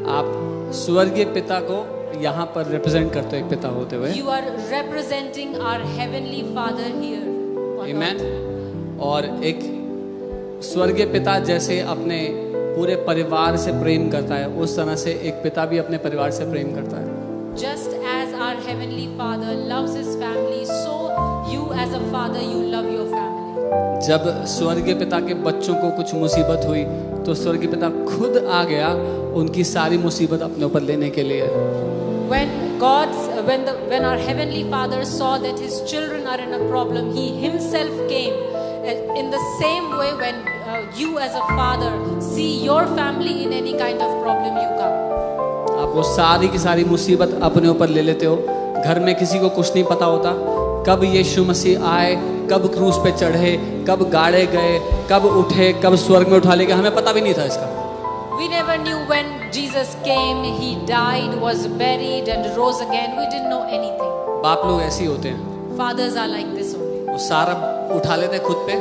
आप स्वर्गीय पिता को यहाँ पर रिप्रेजेंट करते हो एक पिता होते हुए। You are representing our heavenly Father here on आमीन। earth. और एक स्वर्गीय पिता जैसे अपने पूरे परिवार से प्रेम करता है, उस तरह से एक पिता भी अपने परिवार से प्रेम करता है। Just as our heavenly Father loves his family, so you as a father, you love your family. जब स्वर्गीय पिता के बच्चों को कुछ मुसीबत हुई तो स्वर्गीय पिता खुद आ गया उनकी सारी मुसीबत अपने ऊपर लेने के लिए। When our heavenly Father saw that his children are in a problem, he himself came. In the same way, when you as a father see your family in any kind of problem, you come. आप वो सारी की सारी मुसीबत अपने ऊपर ले लेते हो। घर में किसी को कुछ नहीं पता होता कब यीशु मसीह आए, कब क्रूस पे चढ़े, कब गाड़े गए, कब उठे, कब स्वर्ग में उठा ले गए, हमें पता भी नहीं था इसका। We never knew when Jesus came, he died, was buried and rose again. We didn't know anything. बाप लोग ऐसे ही होते हैं, Fathers are like this only. वो सारा उठा लेते हैं खुद पे,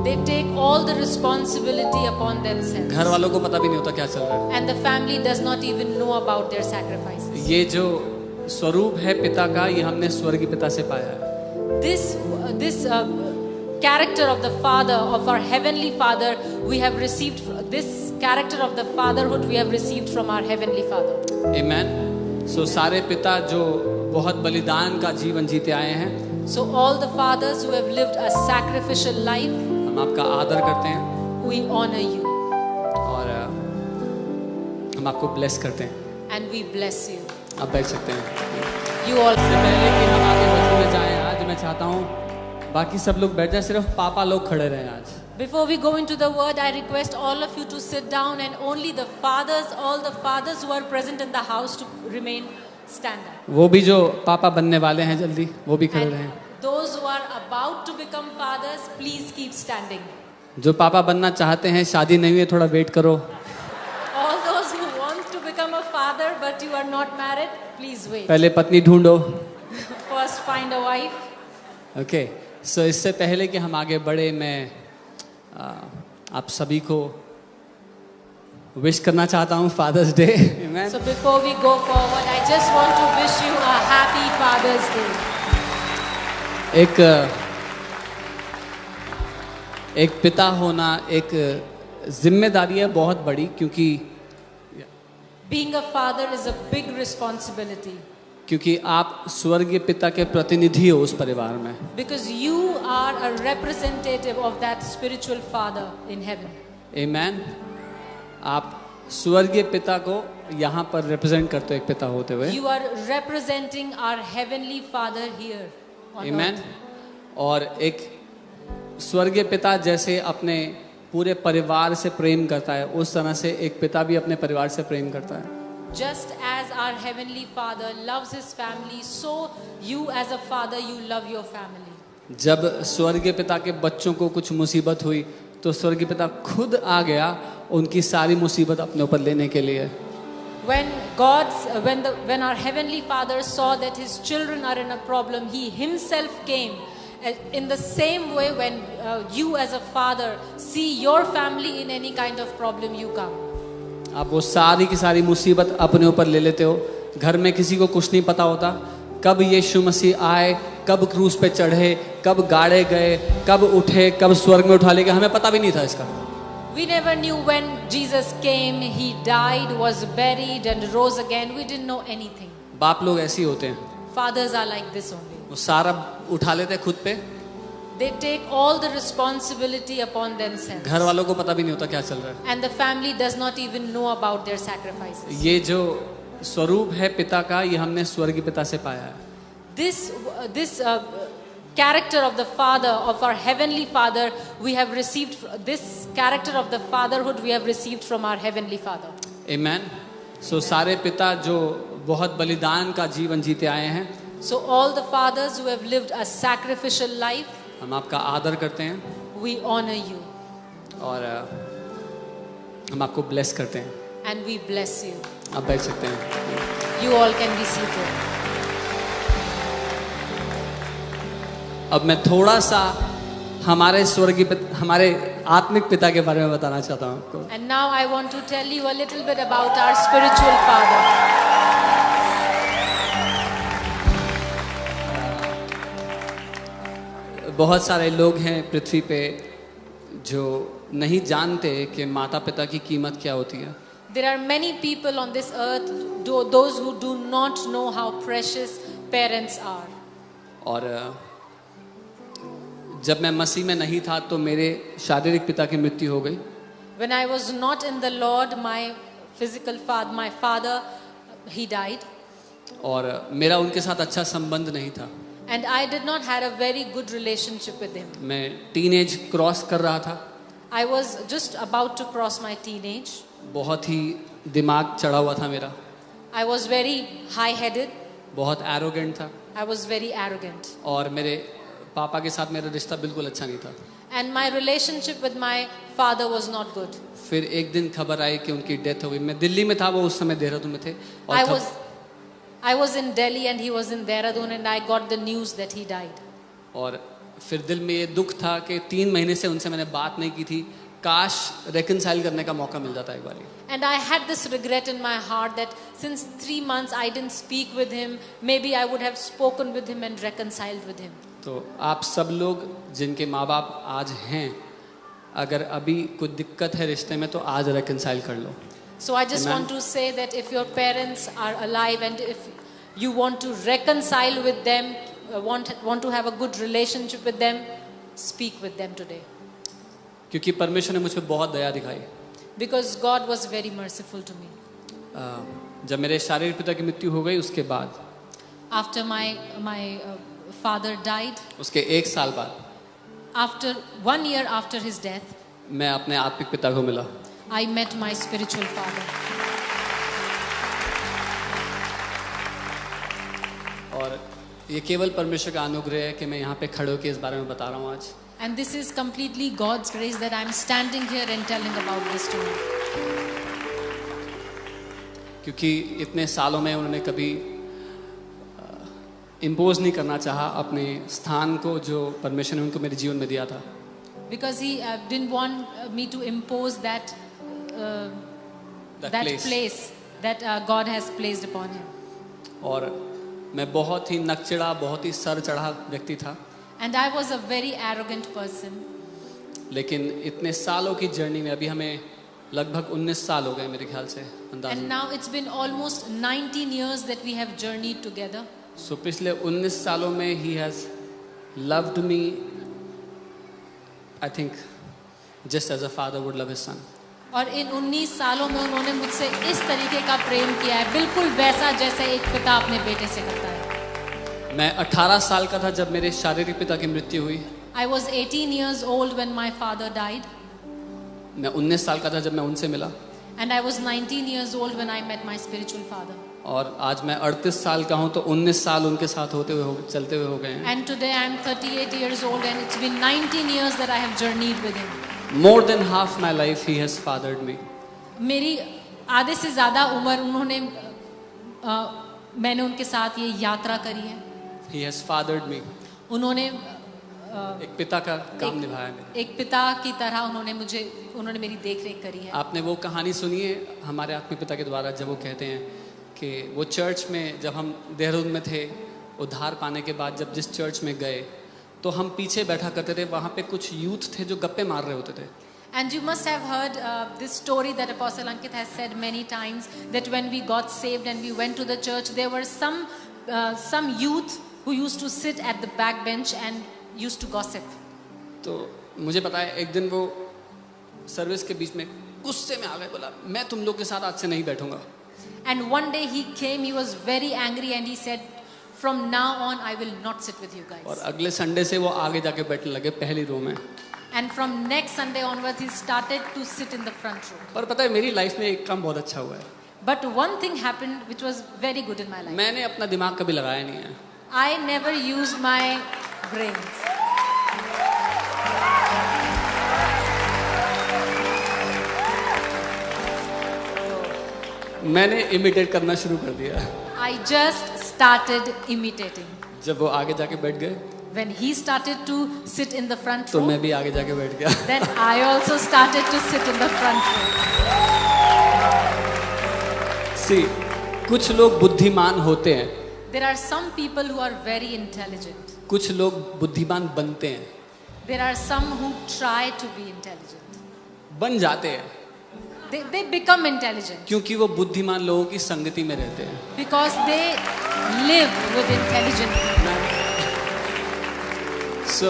They take all the responsibility upon themselves. घर वालों को पता भी नहीं होता क्या चल रहा है। And the family does not even know about their sacrifices. ये जो स्वरूप है पिता का, ये हमने स्वर्गीय पिता से पाया है। This character of the Father, of our heavenly Father, we have received. This character of the fatherhood we have received from our heavenly Father. Amen. So सारे पिता जो बहुत बलिदान का जीवन जीते आए हैं, So all the fathers who have lived a sacrificial life, हम आपका आदर करते हैं we honor you और हम आपको ब्लेस करते हैं। and we bless you. आप बैठ सकते हैं। You all. इससे पहले कि हम आगे वचन में जाएं, आज मैं चाहता हूँ बाकी सब लोग बैठ जाए, सिर्फ पापा लोग खड़े रहें आज। Before we go into the word, I request all of you to sit down and only the fathers, all the fathers who are present in the house to remain standing. वो भी जो पापा बनने वाले हैं जल्दी, वो भी खड़े And रहें। those who are about to become fathers, please keep standing. जो पापा बनना चाहते हैं, शादी नहीं हुई है, थोड़ा वेट करो। All those who want to become a father but you are not married, please wait. पहले पत्नी ढूंढो। First find a wife. Okay, so इससे पहले कि हम आगे बढ़े, मैं आप सभी को विश करना चाहता हूँ Father's Day. So before we go forward, I just want to wish you a happy Father's Day. एक पिता होना एक जिम्मेदारी है बहुत बड़ी, क्योंकि Being a father is a big responsibility आप स्वर्गीय पिता के प्रतिनिधि हो उस परिवार में। because you are a representative of that spiritual father in heaven. आमीन। आप स्वर्गीय पिता को यहाँ पर रिप्रेजेंट करते हो एक पिता होते हुए। You are representing our heavenly Father here on आमीन। earth. और एक स्वर्गीय पिता जैसे अपने पूरे परिवार से प्रेम करता है, उस तरह से एक पिता भी अपने परिवार से प्रेम करता है। Just as our heavenly Father loves his family, so you as a father, you love your family. जब स्वर्गीय पिता के बच्चों को कुछ मुसीबत हुई तो स्वर्गीय पिता खुद आ गया उनकी सारी मुसीबत अपने ऊपर लेने के लिए। When our heavenly Father saw that his children are in a problem, he himself came. In the same way, when you as a father see your family in any kind of problem, you come. आप वो सारी की सारी मुसीबत अपने ऊपर ले लेते हो। घर में किसी को कुछ नहीं पता होता कब यीशु मसीह आए, कब क्रूस पे चढ़े, कब गाड़े गए, कब उठे, कब स्वर्ग में उठा ले गए, हमें पता भी नहीं था इसका। We never knew when Jesus came, he died, was buried and rose again. We didn't know anything. बाप लोग ऐसे ही होते हैं, Fathers are like this only. वो सारा उठा लेते हैं खुद पे, They take all the responsibility upon themselves. घर वालों को पता भी नहीं होता क्या चल रहा है। And the family does not even know about their sacrifices. ये जो स्वरूप है पिता का, ये हमने स्वर्गीय पिता से पाया है। This character of the Father, of our heavenly Father, we have received. This character of the fatherhood we have received from our heavenly Father. Amen. So सारे पिता जो बहुत बलिदान का जीवन जीते आए हैं, So all the fathers who have lived a sacrificial life, हम आपका आदर करते हैं we honor you और हम आपको ब्लेस करते हैं। and we bless you. आप बैठ सकते हैं। You all can be seated. अब मैं थोड़ा सा हमारे आत्मिक पिता के बारे में बताना चाहता हूँ आपको। And now I want to tell you a little bit about our spiritual father. बहुत सारे लोग हैं पृथ्वी पे जो नहीं जानते कि माता पिता की कीमत क्या होती है। There are many people on this earth, those who do not know how precious parents are. और जब मैं मसीह में नहीं था तो मेरे शारीरिक पिता की मृत्यु हो गई। When I was not in the Lord, my father, he died. और मेरा उनके साथ अच्छा संबंध नहीं था। And I did not have a very good relationship with him. मैं टीनेज क्रॉस कर रहा था। I was just about to cross my teenage. बहुत ही दिमाग चढ़ा हुआ था मेरा। I was very high-headed. बहुत एरोगेंट था। I was very arrogant. और मेरे पापा के साथ मेरा रिश्ता बिल्कुल अच्छा नहीं था। And my relationship with my father was not good. फिर एक दिन खबर आई कि उनकी डेथ हो गई। मैं दिल्ली में था, वो उस समय देहरादून में थे। और I was in Delhi and he was in Dehradun and I got the news that he died. और फिर दिल में ये दुख था कि 3 महीने से उनसे मैंने बात नहीं की थी। काश रेकंसाइल करने का मौका मिल जाता एक बार। And I had this regret in my heart that since 3 months I didn't speak with him, maybe I would have spoken with him and reconciled with him. तो आप सब लोग जिनके माँ बाप आज हैं, अगर अभी कुछ दिक्कत है रिश्ते में तो आज रेकंसाइल कर लो। So I just Amen. want to say that if your parents are alive and if you want to reconcile with them, want to have a good relationship with them, speak with them today. क्योंकि परमेश्वर ने मुझे बहुत दया दिखाई। Because God was very merciful to me. जब मेरे शारीरिक पिता की मृत्यु हो गई उसके बाद, After my father died, उसके 1 साल बाद, after 1 year after his death, मैं अपने आत्मिक पिता को मिला। I met my spiritual father. और ये केवल परमेश्वर का अनुग्रह है कि मैं यहाँ पे खड़े होकर इस बारे में बता रहा हूँ आज। And this is completely God's grace that I'm standing here and telling about this to you. क्योंकि इतने सालों में उन्होंने कभी इम्पोज नहीं करना चाहा अपने स्थान को जो परमेश्वर ने उनको मेरे जीवन में दिया था। Because he didn't want me to impose that place that God has placed upon him. और मैं बहुत ही नकचिड़ा, बहुत ही सर चढ़ा व्यक्ति था। And I was a very arrogant person. लेकिन इतने सालों की जर्नी में अभी हमें लगभग 19 साल हो गए मेरे ख्याल से अंदाज़ा। And now it's been almost 19 years that we have journeyed together. So पिछले 19 सालों में he has loved me, I think, just as a father would love his son. और इन 19 सालों में उन्होंने मुझसे इस तरीके का प्रेम किया है, बिल्कुल वैसा जैसे एक पिता अपने बेटे से करता है। मैं 18 साल का था जब मेरे शारीरिक पिता की मृत्यु हुई। I was 18 years old when my father died. मैं 19 साल का था जब मैं उनसे मिला। And I was 19 years old when I met my spiritual father. और आज मैं 38 साल का हूँ तो 19 साल उनके साथ चलते हुए हो गए हैं। And today I am 38 years old and it's been 19 years that I have journeyed with him. More than half my life he has fathered me. मेरी आधे से ज़्यादा उम्र उन्होंने मैंने उनके साथ ये यात्रा करी है। He has fathered me. उन्होंने एक पिता का काम निभाया मेरे। एक पिता की तरह उन्होंने मेरी देखरेख करी है। आपने वो कहानी सुनी है हमारे आत्मिक पिता के द्वारा जब वो कहते हैं कि वो चर्च में जब हम देहरादून में थे, उद्धार पाने के बाद जब जिस चर्च में गए तो हम पीछे बैठा करते थे, वहाँ पे कुछ यूथ थे जो गप्पे मार रहे होते थे। And you must have heard this story that Apostle Ankit has said many times, that when we got saved and we went to the church, there were some youth who used to sit at the back bench and used to gossip. तो मुझे पता है एक दिन वो service के बीच में गुस्से में आ गए, बोला मैं तुम लोग के साथ आज से नहीं बैठूंगा। And one day he came, he was very angry and he said, from now on I will not sit with you guys. और अगले संडे से वो आगे जाके बैठने लगे पहली रो में। And from next Sunday onwards he started to sit in the front row. और पता है मेरी लाइफ में एक काम बहुत अच्छा हुआ है। But one thing happened which was very good in my life. मैंने अपना दिमाग कभी लगाया नहीं है। I never used my brains. मैंने इमिटेट करना शुरू कर दिया। I just started imitating. जब वो आगे जाके बैठ गए, When he started to sit in the front तो row, मैं भी आगे जाके बैठ गया. then I also started to sit in the front row. See, कुछ लोग बुद्धिमान होते हैं, There are some people who are very intelligent. कुछ लोग बुद्धिमान बनते हैं, There are some who try to be intelligent. बन जाते हैं, They become intelligent क्योंकि वो बुद्धिमान लोगों की संगति में रहते हैं. because they live with intelligent people. So,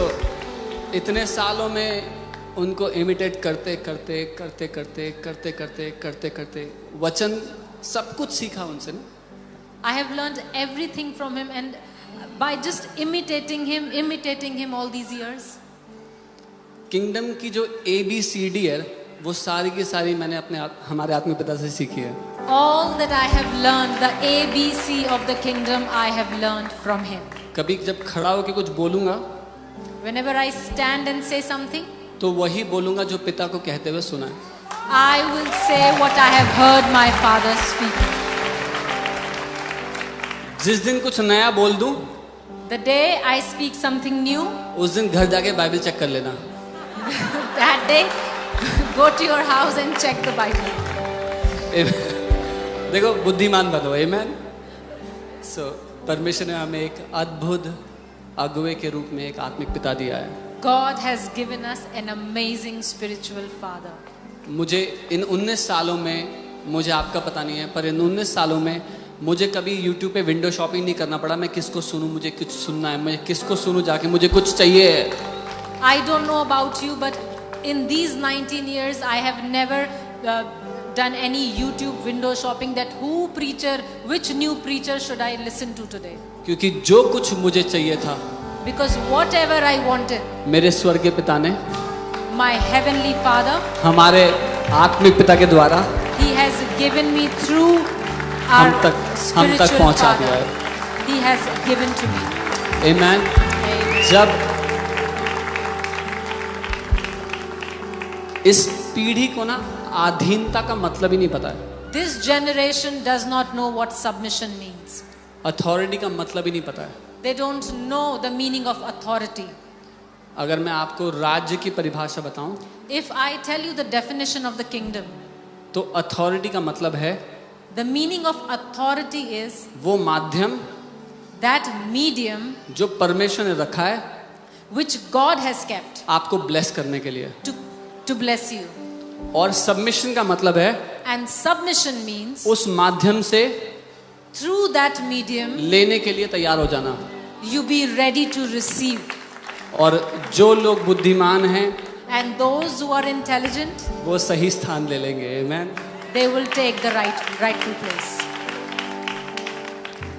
इतने सालों में उनको इमिटेट करते करते करते करते करते करते करते करते वचन सब कुछ सीखा उनसे ना. I have learned everything from him, and by just imitating him all these years, kingdom की जो ABCD है वो सारी की सारी मैंने हमारे आत्मिक पिता से सीखी है. all that I have learned, the ABC of the kingdom, I have learned from him. कभी जब खड़ा होकर कुछ बोलूंगा Whenever I stand and say something, तो वही बोलूंगा जो पिता को कहते हुए सुना है. I will say what I have heard my father speak. जिस दिन कुछ नया बोल दूं The day I speak something new, उस दिन घर जाके बाइबल चेक कर लेना. that day, go to your house and check the Bible. देखो बुद्धिमान बनो. आमेन. सो परमेश्वर ने हमें एक अद्भुत अगुवे के रूप में एक आत्मिक पिता दिया है. God has given us an amazing spiritual father. मुझे इन 19 सालों में, मुझे आपका पता नहीं है, पर इन 19 सालों में मुझे कभी YouTube पे विंडो शॉपिंग नहीं करना पड़ा. मैं किसको सुनूं, मुझे कुछ सुनना है, मैं किसको सुनूं जाके, मुझे कुछ चाहिए. I don't know about you, but in these 19 years, I have never done any YouTube window shopping that which new preacher should I listen to today? क्योंकि जो कुछ मुझे चाहिए था Because whatever I wanted, मेरे स्वर्गीय पिता ने, my heavenly father, हमारे आत्मिक पिता के द्वारा he has given me through हम our तक spiritual पहुंचा father. दिया है. He has given to me. Amen. Amen. जब इस पीढ़ी को ना अधीनता का मतलब ही नहीं पता है. This generation does not know what submission means. Authority का मतलब ही नहीं पता है. They don't know the meaning of authority. अगर मैं आपको राज्य की परिभाषा बताऊं If I tell you the definition of the kingdom, तो अथॉरिटी का मतलब है the meaning of authority is वो माध्यम that medium जो परमेश्वर ने रखा है which God has kept आपको ब्लेस करने के लिए. to bless you. और सबमिशन का मतलब है And submission means उस माध्यम से through that medium लेने के लिए तैयार हो जाना. you be ready to receive. और जो लोग बुद्धिमान हैं And those who are intelligent, वो सही स्थान ले लेंगे. आमेन. they will take the rightful place.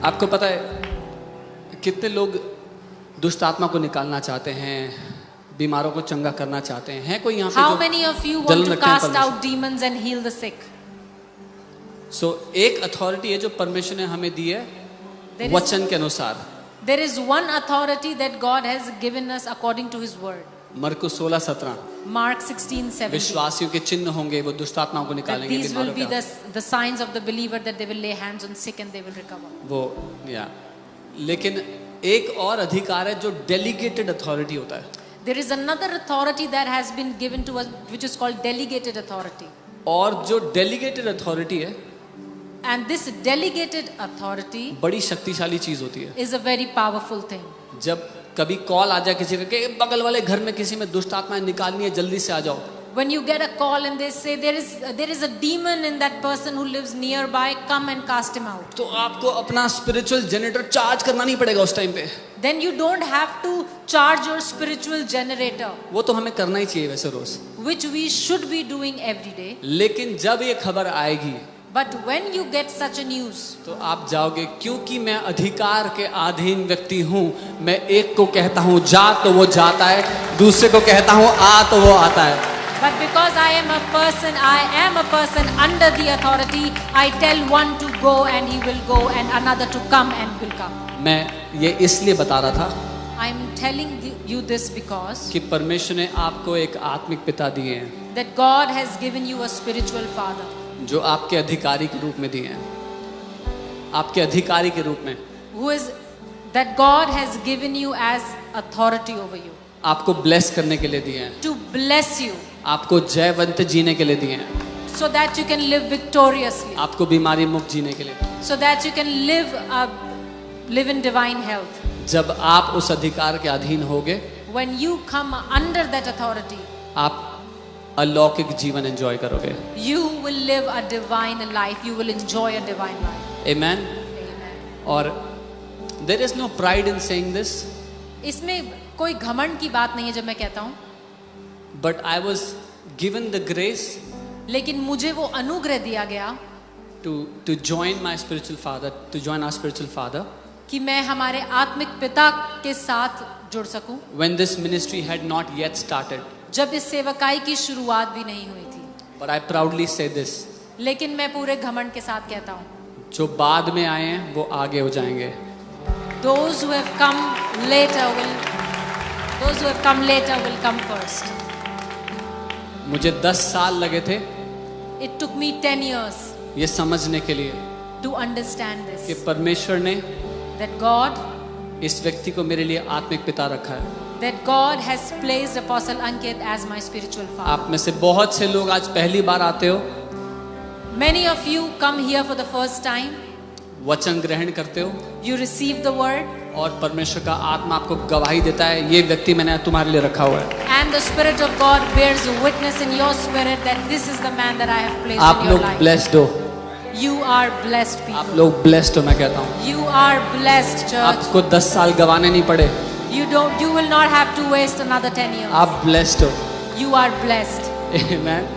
आपको पता है कितने लोग दुष्ट आत्मा को निकालना चाहते हैं, बीमारों को चंगा करना चाहते हैं. है कोई यहाँ पे How जो many of you जलन want to रखते हैं cast परमेश्वर? out demons and heal the sick? सो एक अथॉरिटी है जो परमेश्वर ने हमें दी है There is- वचन के अनुसार. There is one authority that God has given us according to His word. मरकुस 16:17 Mark 16:17. विश्वासियों के चिन्ह होंगे, वो दुष्ट आत्माओं को That निकालेंगे, these will बीमारों be का the signs of the believer, that they will lay hands on sick and they will recover. वो या. लेकिन एक और अधिकार है जो डेलीगेटेड अथॉरिटी होता है. There is another authority that has been given to us, which is called delegated authority. और जो डेलीगेटेड अथॉरिटी है And this delegated authority बड़ी शक्तिशाली चीज होती है. is a very powerful thing. जब कभी कॉल आ जाए किसी का कि बगल वाले घर में किसी में दुष्ट आत्माएं निकालनी है, जल्दी से आ जाओ. When you get a call and they say there is a demon in that person who lives nearby, come and cast him out. तो आपको अपना स्पिरिचुअल जनरेटर चार्ज करना नहीं पड़ेगा उस टाइम पे. Then you don't have to charge your spiritual generator, वो तो हमें करना ही चाहिए वैसे रोज. which we should be doing every day. लेकिन जब ये खबर आएगी But when you get such a news, तो आप जाओगे, क्योंकि मैं अधिकार के अधीन व्यक्ति हूँ. मैं एक को कहता हूँ जा तो वो जाता है, दूसरे को कहता हूँ आ तो वो आता है. but because I am a person under the authority, I tell one to go and he will go, and another to come and will come. मैं ये इसलिए बता रहा था I am telling you this because कि परमेश्वर ने आपको एक आत्मिक पिता दिए हैं that God has given you a spiritual father, जो आपके अधिकारी के रूप में दिए हैं. आपके अधिकारी के रूप में. who is that God has given you as authority over you, आपको ब्लेस करने के लिए दिए हैं, to bless you, आपको जयवंत जीने के लिए दिए हैं, so that you can live victoriously, आपको बीमारी मुक्त जीने के लिए। so that you can live in divine health. जब आप उस अधिकार के अधीन होगे, When you come under that authority, आप अलौकिक जीवन एंजॉय करोगे। you will live a divine life. You will enjoy a divine life. Amen. और there is no pride in saying this, इसमें कोई घमंड की बात नहीं है जब मैं कहता हूँ, but I was given the grace लेकिन मुझे वो अनुग्रह दिया गया to join my spiritual father, to join our spiritual father, कि मैं हमारे आत्मिक पिता के साथ जुड़ सकूं, when this ministry had not yet started. जब इस सेवकाई की शुरुआत भी नहीं हुई थी। But I proudly say this, लेकिन मैं पूरे घमंड के साथ कहता हूँ, जो बाद में आए हैं वो आगे हो जाएंगे। those who have come later will come first. मुझे 10 साल लगे थे It took me 10 years ये समझने के लिए to understand कि this, परमेश्वर ने that God इस व्यक्ति को मेरे लिए आत्मिक पिता रखा है। that God has placed Apostle Ankit as my spiritual father. आप में से बहुत से लोग आज पहली बार आते हो, Many of you come here for the first time. वचन ग्रहण करते हो You receive the word, और परमेश्वर का आत्मा आपको गवाही देता है, ये व्यक्ति मैंने तुम्हारे लिए रखा हुआ है। and the Spirit of God bears witness in your spirit that this is the man that I have placed आप in your लोग life. ब्लेस्ड हो, You are blessed आप people. लोग ब्लेस्ड हो। मैं कहता हूँ You are blessed, church. आपको 10 साल गवाने नहीं पड़े, You will not have to waste another 10 years. आप ब्लेस्ड हो। You are blessed. Amen.